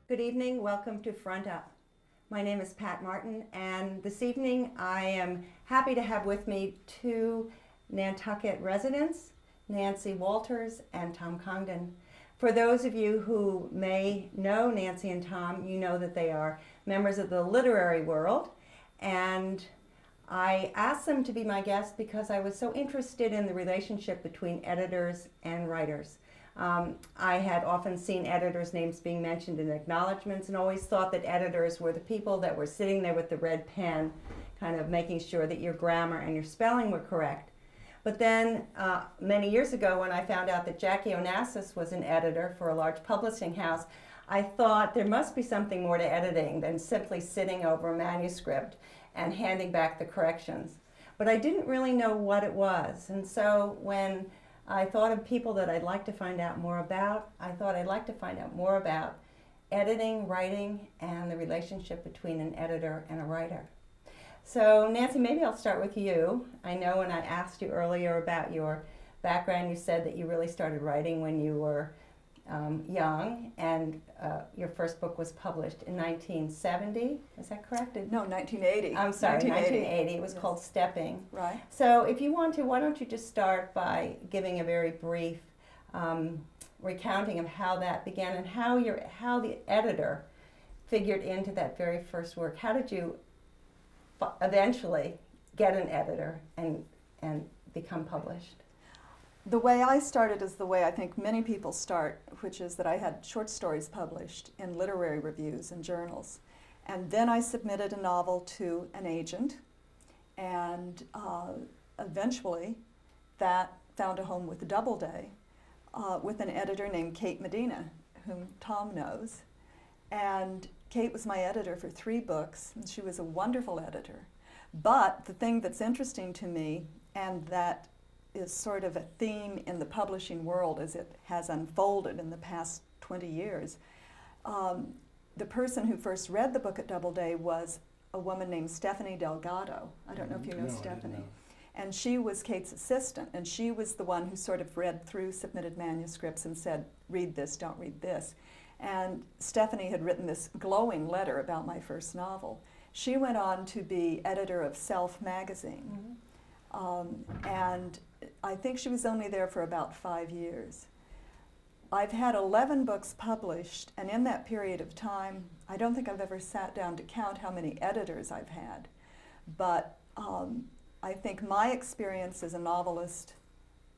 Good evening, welcome to Front Up. My name is Pat Martin, and this evening I am happy to have with me two Nantucket residents, Nancy Walters and Tom Congdon. For those of you who may know Nancy and Tom, you know that they are members of the literary world, and I asked them to be my guests because I was so interested in the relationship between editors and writers. I had often seen editors' names being mentioned in acknowledgments and always thought that editors were the people that were sitting there with the red pen, kind of making sure that your grammar and your spelling were correct. But then many years ago, when I found out that Jackie Onassis was an editor for a large publishing house, I thought there must be something more to editing than simply sitting over a manuscript and handing back the corrections. But I didn't really know what it was. And so when I thought of people that I'd like to find out more about, I thought I'd like to find out more about editing, writing, and the relationship between an editor and a writer. So Nancy, maybe I'll start with you. I know when I asked you earlier about your background, you said that you really started writing when you were young, and your first book was published in 1970. Is that correct? No, 1980. I'm sorry, 1980. It was called Stepping. Right. So if you want to, why don't you just start by giving a very brief recounting of how that began and how the editor figured into that very first work. How did you eventually get an editor and become published? The way I started is the way I think many people start, which is that I had short stories published in literary reviews and journals. And then I submitted a novel to an agent, and eventually that found a home with Doubleday, with an editor named Kate Medina, whom Tom knows. And Kate was my editor for 3 books, and she was a wonderful editor. But the thing that's interesting to me, and that is sort of a theme in the publishing world as it has unfolded in the past 20 years. The person who first read the book at Doubleday was a woman named Stephanie Delgado. I don't know if you know Stephanie. I didn't know. And she was Kate's assistant, and she was the one who sort of read through submitted manuscripts and said, read this, don't read this. And Stephanie had written this glowing letter about my first novel. She went on to be editor of Self magazine. And I think she was only there for about 5 years. I've had 11 books published, and in that period of time, I don't think I've ever sat down to count how many editors I've had. But I think my experience as a novelist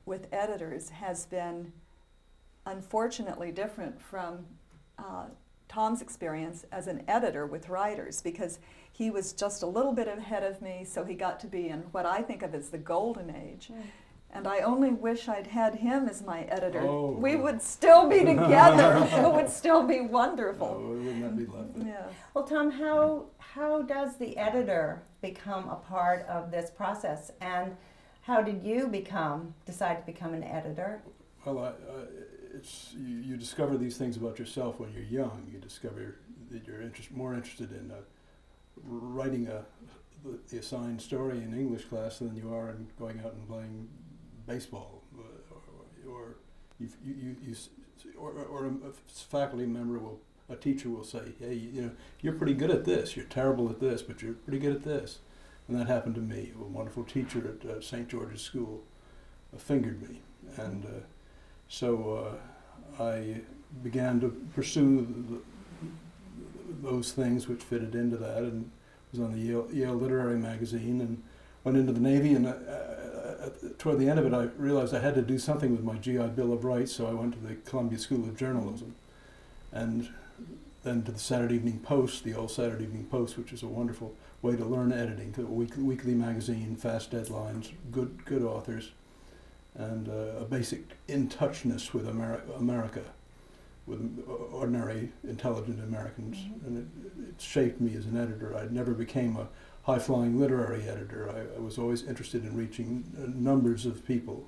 with editors has been unfortunately different from Tom's experience as an editor with writers, because he was just a little bit ahead of me, so he got to be in what I think of as the golden age. And I only wish I'd had him as my editor. Oh. We would still be together. It would still be wonderful. Oh, wouldn't that be lovely? Yeah. Well, Tom, how does the editor become a part of this process, and how did you decide to become an editor? Well, you discover these things about yourself when you're young. You discover that you're more interested in writing the assigned story in English class than you are in going out and playing baseball, or a faculty member a teacher will say, hey, you're pretty good at this. You're terrible at this, but you're pretty good at this. And that happened to me. A wonderful teacher at St. George's School fingered me, and so I began to pursue those things which fitted into that, and was on the Yale Literary Magazine, and went into the Navy, and toward the end of it I realized I had to do something with my GI Bill of Rights, so I went to the Columbia School of Journalism, and then to the Saturday Evening Post, the old Saturday Evening Post, which is a wonderful way to learn editing, to a weekly magazine, fast deadlines, good authors, and a basic in-touchness with America, with ordinary, intelligent Americans. And it shaped me as an editor. I never became a high-flying literary editor. I was always interested in reaching numbers of people,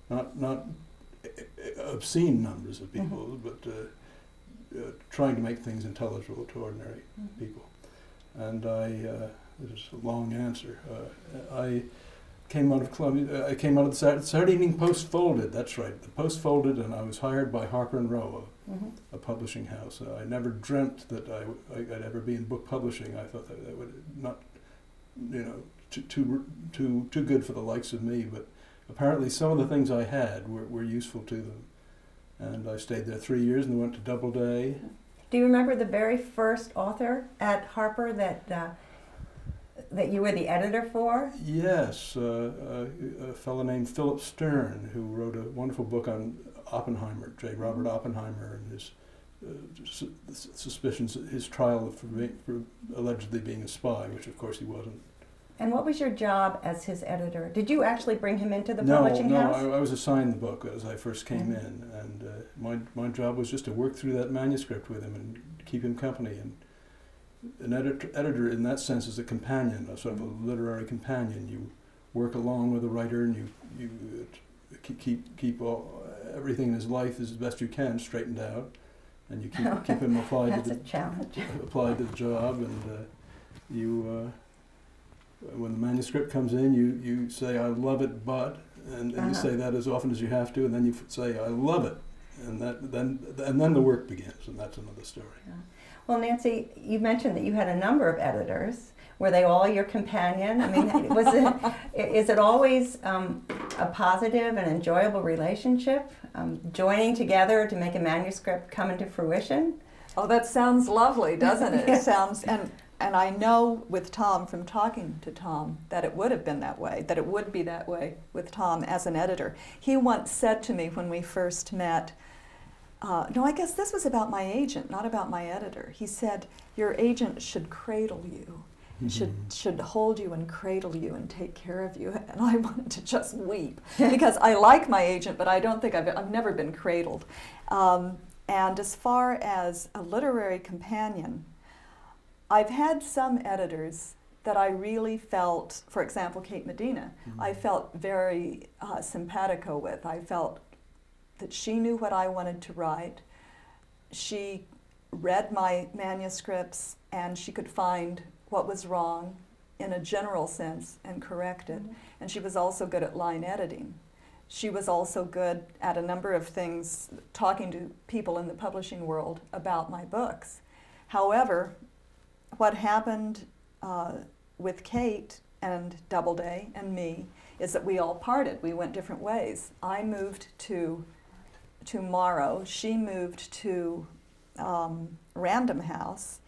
not obscene numbers of people, but trying to make things intelligible to ordinary people. And it is a long answer. I came out of Columbia. I came out of the Saturday Evening Post folded. That's right. The Post folded, and I was hired by Harper and Row, a publishing house. I never dreamt that I'd ever be in book publishing. I thought that would not, too good for the likes of me. But apparently, some of the things I had were useful to them, and I stayed there 3 years and went to Doubleday. Do you remember the very first author at Harper that you were the editor for? Yes, a fellow named Philip Stern, who wrote a wonderful book on Oppenheimer, J. Robert Oppenheimer, and his suspicions, his trial for allegedly being a spy, which of course he wasn't. And what was your job as his editor? Did you actually bring him into the publishing house? No, I was assigned the book as I first came in, and my job was just to work through that manuscript with him and keep him company. And an editor in that sense is a companion, a sort of a literary companion. You work along with a writer, and you keep everything in his life as best you can straightened out, and you keep him applied to the job, and when the manuscript comes in, you say, "I love it, but," and you say that as often as you have to, and then you say, "I love it," and then the work begins, and that's another story. Yeah. Well, Nancy, you mentioned that you had a number of editors. Were they all your companion? I mean, is it always a positive and enjoyable relationship, joining together to make a manuscript come into fruition? Oh, that sounds lovely, doesn't it? It sounds, and I know with Tom, from talking to Tom, that it would have been that way, that it would be that way with Tom as an editor. He once said to me when we first met, no, I guess this was about my agent, not about my editor. He said, "Your agent should cradle you, should hold you and cradle you and take care of you." And I wanted to just weep because I like my agent, but I don't think I've never been cradled. And as far as a literary companion, I've had some editors that I really felt, for example, Kate Medina, I felt very simpatico with. I felt that she knew what I wanted to write. She read my manuscripts and she could find what was wrong in a general sense and correct it. And she was also good at line editing. She was also good at a number of things, talking to people in the publishing world about my books. However, what happened with Kate and Doubleday and me is that we all parted. We went different ways. I moved to Morrow. She moved to Random House.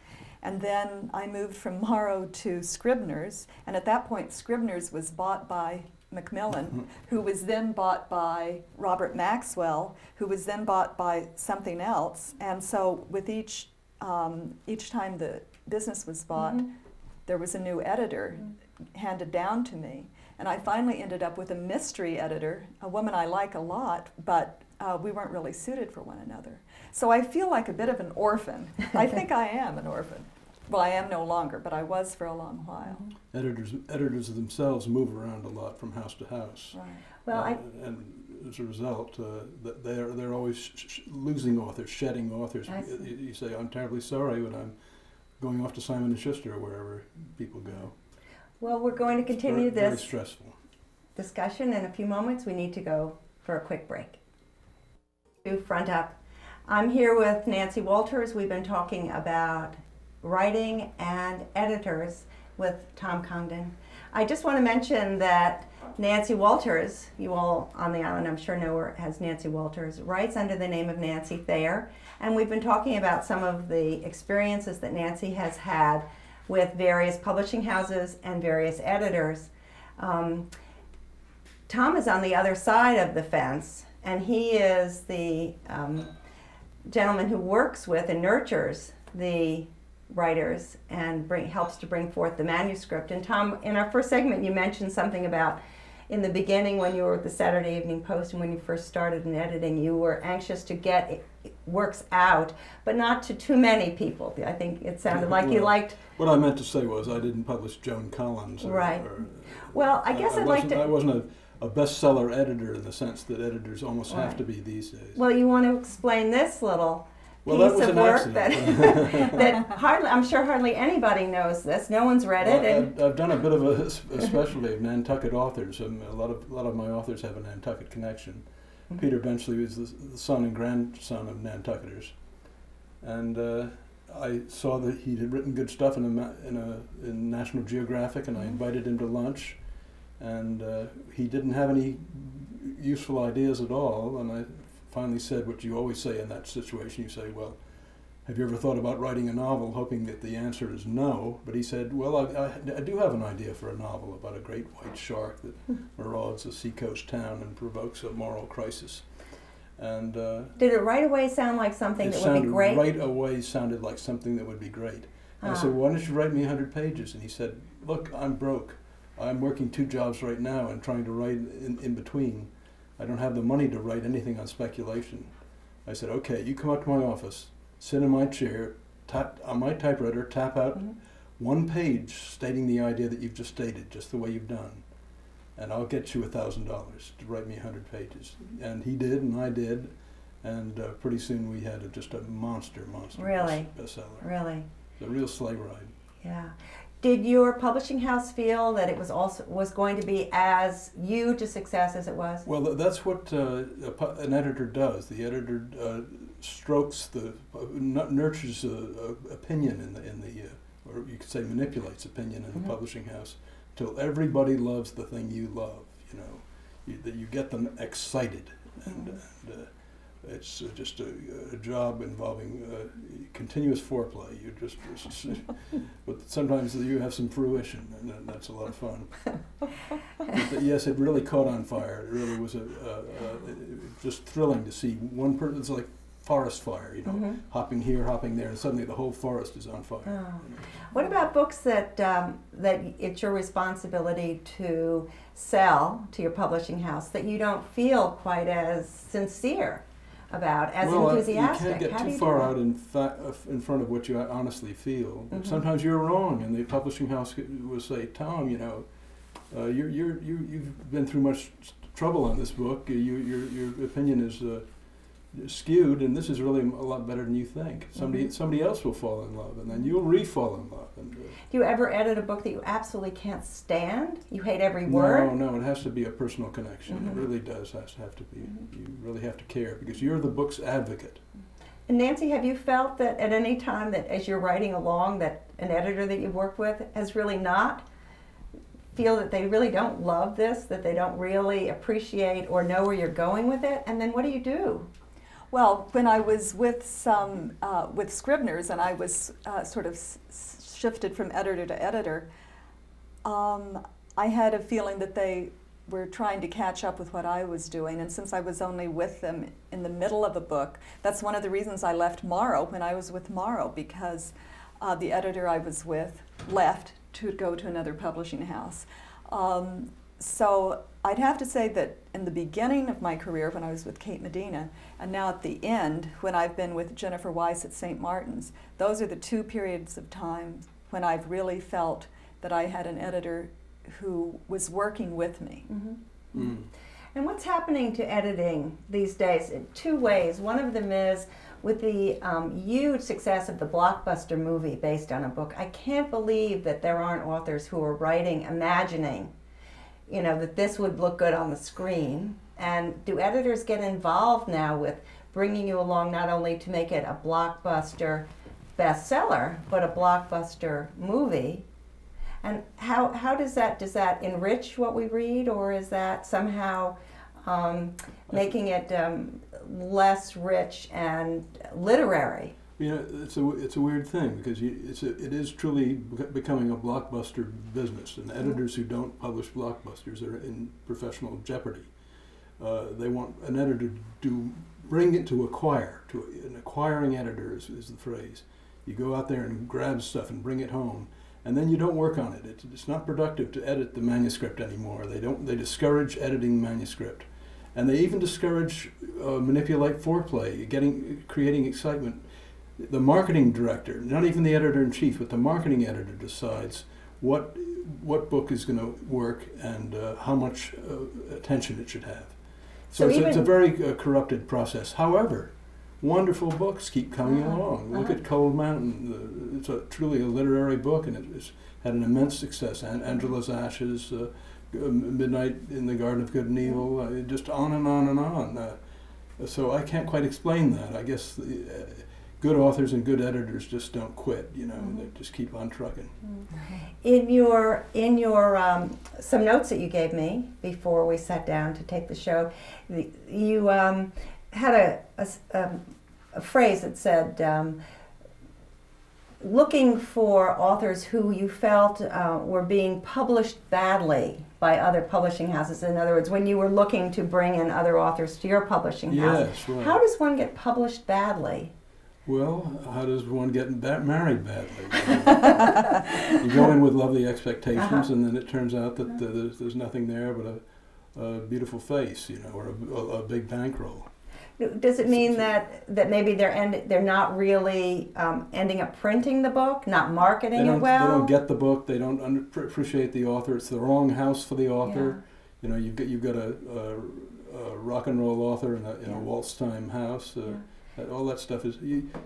And then I moved from Morrow to Scribner's. And at that point, Scribner's was bought by Macmillan, who was then bought by Robert Maxwell, who was then bought by something else. And so with each time the business was bought, there was a new editor handed down to me. And I finally ended up with a mystery editor, a woman I like a lot, but we weren't really suited for one another. So I feel like a bit of an orphan. I think I am an orphan. Well, I am no longer, but I was for a long while. Editors themselves move around a lot from house to house. Right. Well, and as a result, they're always losing authors, shedding authors. You say, "I'm terribly sorry," when I'm going off to Simon & Schuster or wherever people go. Well, we're going to continue Very this stressful discussion in a few moments. We need to go for a quick break. To Front Up. I'm here with Nancy Walters. We've been talking about writing and editors with Tom Congdon. I just want to mention that Nancy Walters, you all on the island I'm sure know her as Nancy Walters, writes under the name of Nancy Thayer, and we've been talking about some of the experiences that Nancy has had with various publishing houses and various editors. Tom is on the other side of the fence, and he is the gentleman who works with and nurtures the writers and helps to bring forth the manuscript. And Tom, in our first segment, you mentioned something about in the beginning when you were at the Saturday Evening Post and when you first started in editing, you were anxious to get works out, but not to too many people. I think it sounded like you liked... What I meant to say was I didn't publish Joan Collins. Right. Well, I guess I'd like to... I wasn't a bestseller editor in the sense that editors almost have to be these days. Well, you want to explain this little Well, that piece was of an work that, accident. that I'm sure hardly anybody knows this. No one's read it. And I've done a bit of a specialty of Nantucket authors. A lot of my authors have a Nantucket connection. Peter Benchley was the son and grandson of Nantucketers, and I saw that he had written good stuff in National Geographic, and I invited him to lunch, and he didn't have any useful ideas at all, and I finally said what you always say in that situation. You say, well, have you ever thought about writing a novel, hoping that the answer is no? But he said, well, I do have an idea for a novel about a great white shark that marauds a seacoast town and provokes a moral crisis. And did it right away sound like something that would be great? Right away sounded like something that would be great. And I said, well, why don't you write me 100 pages? And he said, look, I'm broke. I'm working 2 jobs right now and trying to write in between. I don't have the money to write anything on speculation. I said, okay, you come up to my office, sit in my chair, tap on my typewriter, tap out 1 page stating the idea that you've just stated, just the way you've done, and I'll get you $1,000 to write me 100 pages. And he did, and I did, and pretty soon we had just a monster Really? bestseller. Really? It's a real sleigh ride. Yeah. Did your publishing house feel that it was going to be as huge a success as it was? Well, that's what an editor does. The editor strokes nurtures opinion in the or you could say manipulates opinion in the publishing house till everybody loves the thing you love. You know, that you get them excited, and it's just a job involving continuous foreplay. But sometimes you have some fruition, and that's a lot of fun. But yes, it really caught on fire. It really was just thrilling to see one person. It's like forest fire, you know, hopping here, hopping there, and suddenly the whole forest is on fire. Oh. What about books that that it's your responsibility to sell to your publishing house that you don't feel quite as sincere about, as enthusiastic? You can't get too far out in front of what you honestly feel. Sometimes you're wrong, and the publishing house will say, "Tom, you know, you've been through much trouble on this book. Your opinion is skewed, and this is really a lot better than you think. Somebody else will fall in love, and then you'll re-fall in love." And, do you ever edit a book that you absolutely can't stand? You hate every word? No, it has to be a personal connection. It really does have to be. You really have to care, because you're the book's advocate. And Nancy, have you felt that at any time that as you're writing along that an editor that you've worked with has really not feel that they really don't love this, that they don't really appreciate or know where you're going with it? And then what do you do? Well, when I was with with Scribner's, and I was sort of shifted from editor to editor, I had a feeling that they were trying to catch up with what I was doing. And since I was only with them in the middle of a book, that's one of the reasons I left Morrow when I was with Morrow, because the editor I was with left to go to another publishing house. So I'd have to say that in the beginning of my career, when I was with Kate Medina, and now at the end, when I've been with Jennifer Weiss at St. Martin's, those are the 2 periods of time when I've really felt that I had an editor who was working with me. And what's happening to editing these days in 2 ways. One of them is with the huge success of the blockbuster movie based on a book. I can't believe that there aren't authors who are writing, imagining, you know, that this would look good on the screen. And do editors get involved now with bringing you along not only to make it a blockbuster bestseller, but a blockbuster movie? And how does that enrich what we read, or is that somehow making it less rich and literary? You know, it's a weird thing, because it is truly becoming a blockbuster business, and editors who don't publish blockbusters are in professional jeopardy. They want an editor to bring it to acquire. An acquiring editor is the phrase. You go out there and grab stuff and bring it home, and then you don't work on it. It's not productive to edit the manuscript anymore. They discourage editing manuscript, and they even discourage manipulate foreplay, creating excitement. The marketing director, not even the editor-in-chief, but the marketing editor decides what book is going to work and how much attention it should have. So it's a very corrupted process. However, wonderful books keep coming along. Look at Cold Mountain. It's truly a literary book, and it's had an immense success. Angela's Ashes, Midnight in the Garden of Good and Evil, just on and on and on. So I can't quite explain that. I guess good authors and good editors just don't quit. You know, they just keep on trucking. In your some notes that you gave me before we sat down to take the show, you had a phrase that said, looking for authors who you felt were being published badly by other publishing houses. In other words, when you were looking to bring in other authors to your publishing house. Yes, right. How does one get published badly? Well, how does one get married badly? You go in with lovely expectations, and then it turns out that there's nothing there but a beautiful face, you know, or a big bankroll. Does it mean that maybe they're not really ending up printing the book, not marketing it well? They don't get the book. They don't appreciate the author. It's the wrong house for the author. Yeah. You know, you've got a rock and roll author in a waltz time house. All that stuff is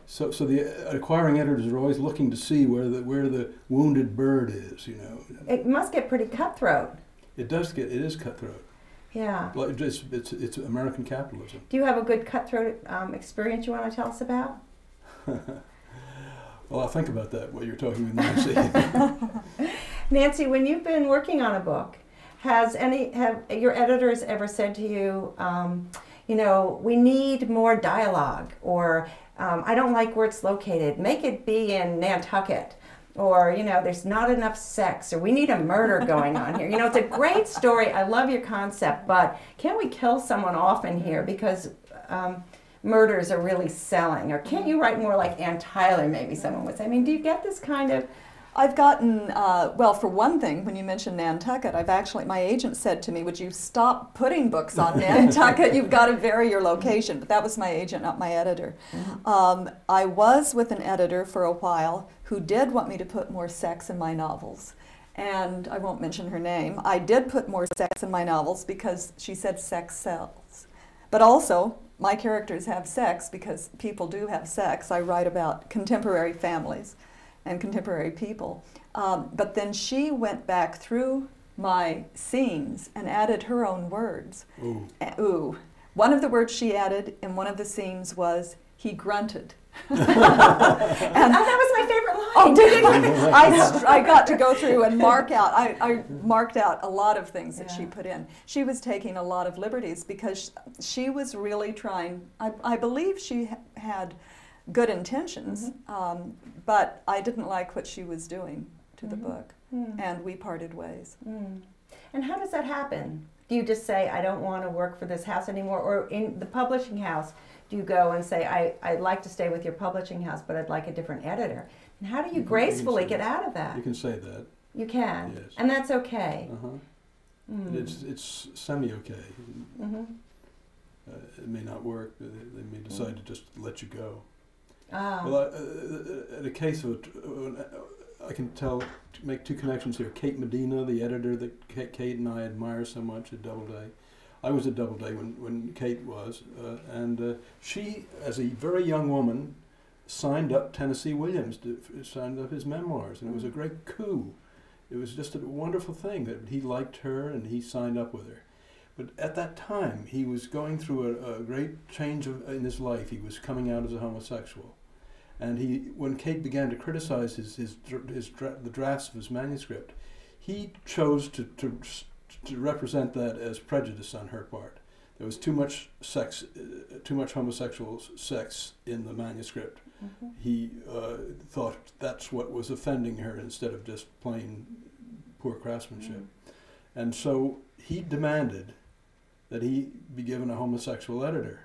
so the acquiring editors are always looking to see where the wounded bird is. You know, it must get pretty cutthroat. It is cutthroat. Yeah. It's American capitalism. Do you have a good cutthroat experience you want to tell us about? Well, I'll think about that while you're talking with Nancy. Nancy, when you've been working on a book, have your editors ever said to you, you know, we need more dialogue, or I don't like where it's located, make it be in Nantucket, or, you know, there's not enough sex, or we need a murder going on here. You know, it's a great story. I love your concept, but can't we kill someone off in here because murders are really selling? Or can't you write more like Ann Tyler, maybe someone would say? I mean, do you get this kind of... I've gotten, well, for one thing, when you mentioned Nantucket, my agent said to me, would you stop putting books on Nantucket? You've got to vary your location. But that was my agent, not my editor. I was with an editor for a while who did want me to put more sex in my novels. And I won't mention her name. I did put more sex in my novels because she said sex sells. But also, my characters have sex because people do have sex. I write about contemporary families and contemporary people. But then she went back through my scenes and added her own words. Ooh. Ooh. One of the words she added in one of the scenes was, he grunted. and that was my favorite line. Oh, did you? I got to go through and mark out. I marked out a lot of things that she put in. She was taking a lot of liberties because she was really trying. I believe she had good intentions, but I didn't like what she was doing to the book, and we parted ways. And how does that happen? Do you just say, I don't want to work for this house anymore? Or in the publishing house, do you go and say, I'd like to stay with your publishing house, but I'd like a different editor? And how do you gracefully get out of that? You can say that. You can? Yes. And that's okay? It's semi-okay. It may not work. They may decide to just let you go. Well, in a case of I can make two connections here. Kate Medina, the editor that Kate and I admire so much at Doubleday. I was at Doubleday when Kate was, and she, as a very young woman, signed up Tennessee Williams, signed up his memoirs, and it was a great coup. It was just a wonderful thing that he liked her and he signed up with her. But at that time, he was going through a great change in his life. He was coming out as a homosexual. And when Kate began to criticize the drafts of his manuscript, he chose to represent that as prejudice on her part. There was too much sex, too much homosexual sex in the manuscript. He thought that's what was offending her instead of just plain poor craftsmanship. And so he demanded that he be given a homosexual editor.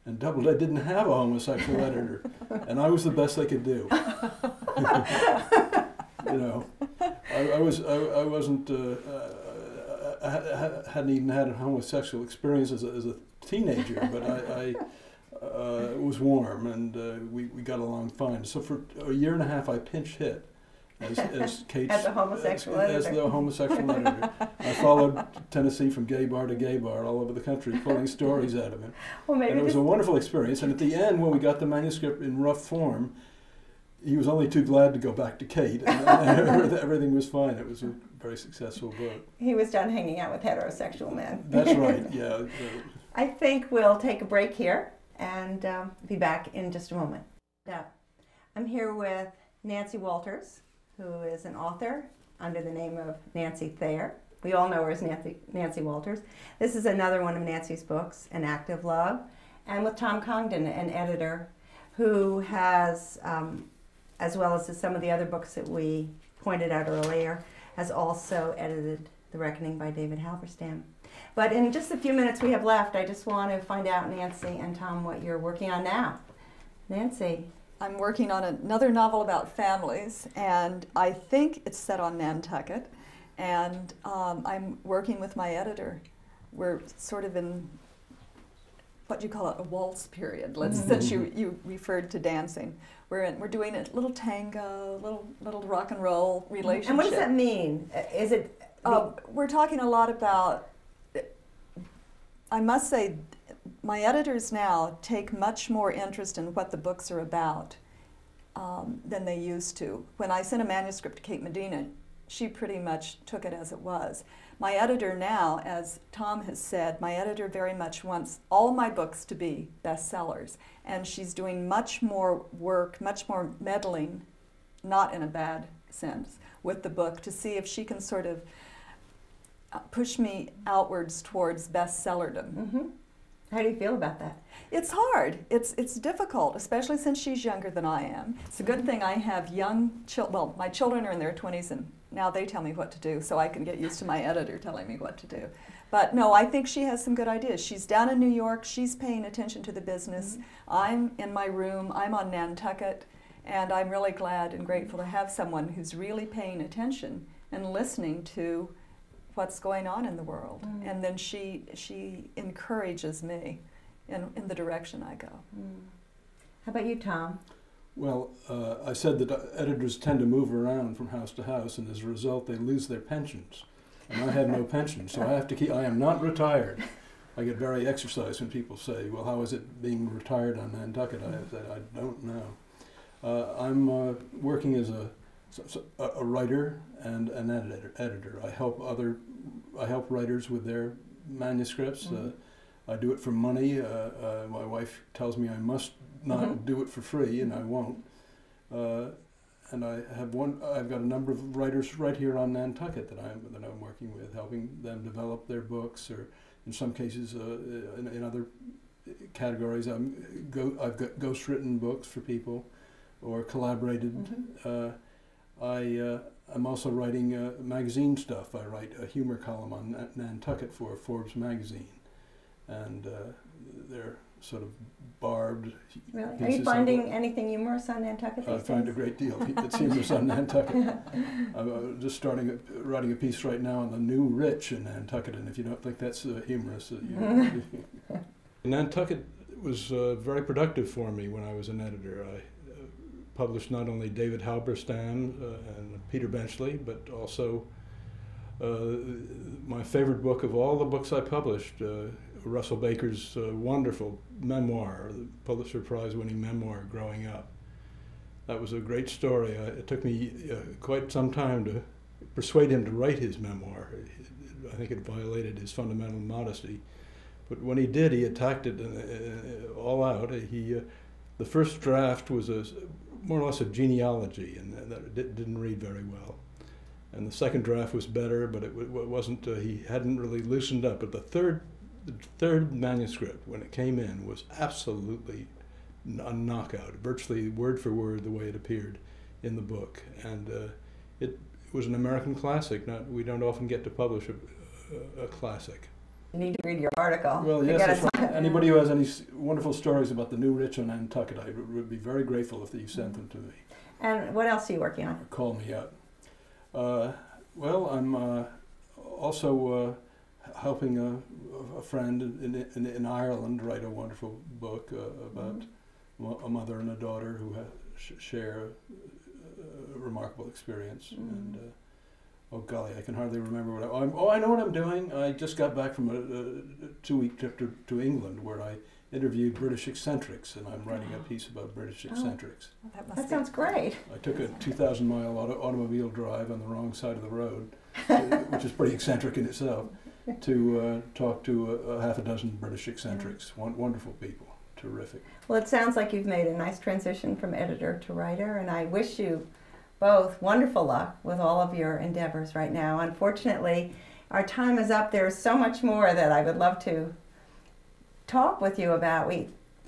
And Doubleday didn't have a homosexual editor, and I was the best they could do. You know, I hadn't even had a homosexual experience as a teenager, but I was warm, and we got along fine. So for a year and a half, I pinch hit as Kate's, As a homosexual as editor. the homosexual editor. I followed Tennessee from gay bar to gay bar all over the country, pulling stories out of him. Well, maybe And it was this, a wonderful experience. And at the end, when we got the manuscript in rough form, he was only too glad to go back to Kate, and everything was fine. It was a very successful book. he was done hanging out with heterosexual men. That's right, yeah. I think we'll take a break here and be back in just a moment. I'm here with Nancy Walters, who is an author under the name of Nancy Thayer. We all know her as Nancy Walters. This is another one of Nancy's books, An Act of Love. And with Tom Congdon, an editor who has, as well as some of the other books that we pointed out earlier, has also edited The Reckoning by David Halberstam. But in just the few minutes we have left, I just want to find out, Nancy and Tom, what you're working on now. Nancy. I'm working on another novel about families, and I think it's set on Nantucket, and I'm working with my editor. We're sort of in what you call a waltz period, since you referred to dancing. We're doing a little tango, little rock and roll relationship. And what does that mean? Is it? We're talking a lot about, I must say, my editors now take much more interest in what the books are about than they used to. When I sent a manuscript to Kate Medina, she pretty much took it as it was. My editor now, as Tom has said, my editor very much wants all my books to be bestsellers. And she's doing much more work, much more meddling, not in a bad sense, with the book to see if she can sort of push me outwards towards bestsellerdom. Mm-hmm. How do you feel about that? It's hard. It's difficult, especially since she's younger than I am. It's a good thing I have young children. Well, my children are in their 20s, and now they tell me what to do, so I can get used to my editor telling me what to do. But no, I think she has some good ideas. She's down in New York. She's paying attention to the business. I'm in my room. I'm on Nantucket, and I'm really glad and grateful to have someone who's really paying attention and listening to what's going on in the world. And then she encourages me in the direction I go. How about you, Tom? Well, I said that editors tend to move around from house to house, and as a result, they lose their pensions. And I have no pension, so I have to keep. I am not retired. I get very exercised when people say, "Well, how is it being retired on Nantucket?" I said, "I don't know." I'm working as a writer and an editor. I help writers with their manuscripts. I do it for money. My wife tells me I must not do it for free, and I won't. And I've got a number of writers right here on Nantucket that I'm working with, helping them develop their books, or in some cases, in other categories, I've got ghostwritten books for people, or collaborated. I'm also writing magazine stuff. I write a humor column on Nantucket for Forbes magazine, and they're sort of barbed. Really? Are you finding anything humorous on Nantucket? I find a great deal that's humorous on Nantucket. I'm just writing a piece right now on the new rich in Nantucket, and if you don't think that's humorous, Nantucket was very productive for me when I was an editor. I published not only David Halberstam and Peter Benchley, but also my favorite book of all the books I published, Russell Baker's wonderful memoir, the Pulitzer Prize-winning memoir, Growing Up. That was a great story. It took me quite some time to persuade him to write his memoir. I think it violated his fundamental modesty. But when he did, he attacked it all out. The first draft was more or less a genealogy, and that didn't read very well. And the second draft was better, but it wasn't. He hadn't really loosened up. But the third manuscript, when it came in, was absolutely a knockout, virtually word for word the way it appeared in the book. And it was an American classic. We don't often get to publish a classic. You need to read your article. Well, yes, that's right. Anybody who has any wonderful stories about the new rich on Nantucket, I would be very grateful if you sent them to me. And what else are you working on? Call me up. Well, I'm also helping a friend in Ireland write a wonderful book about a mother and a daughter who share a remarkable experience. And oh golly, I can hardly remember what I know what I'm doing. I just got back from a 2-week trip to England where I interviewed British eccentrics, and I'm writing a piece about British eccentrics. Well, That sounds great. I took a 2,000-mile automobile drive on the wrong side of the road, which is pretty eccentric in itself, to talk to a half a dozen British eccentrics. Wonderful people, terrific. Well, it sounds like you've made a nice transition from editor to writer, and I wish you both wonderful luck with all of your endeavors right now. Unfortunately, our time is up. There's so much more that I would love to talk with you about.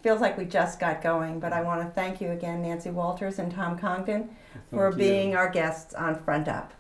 Feels like we just got going, but I want to thank you again, Nancy Walters and Tom Congdon, for being our guests on Front Up.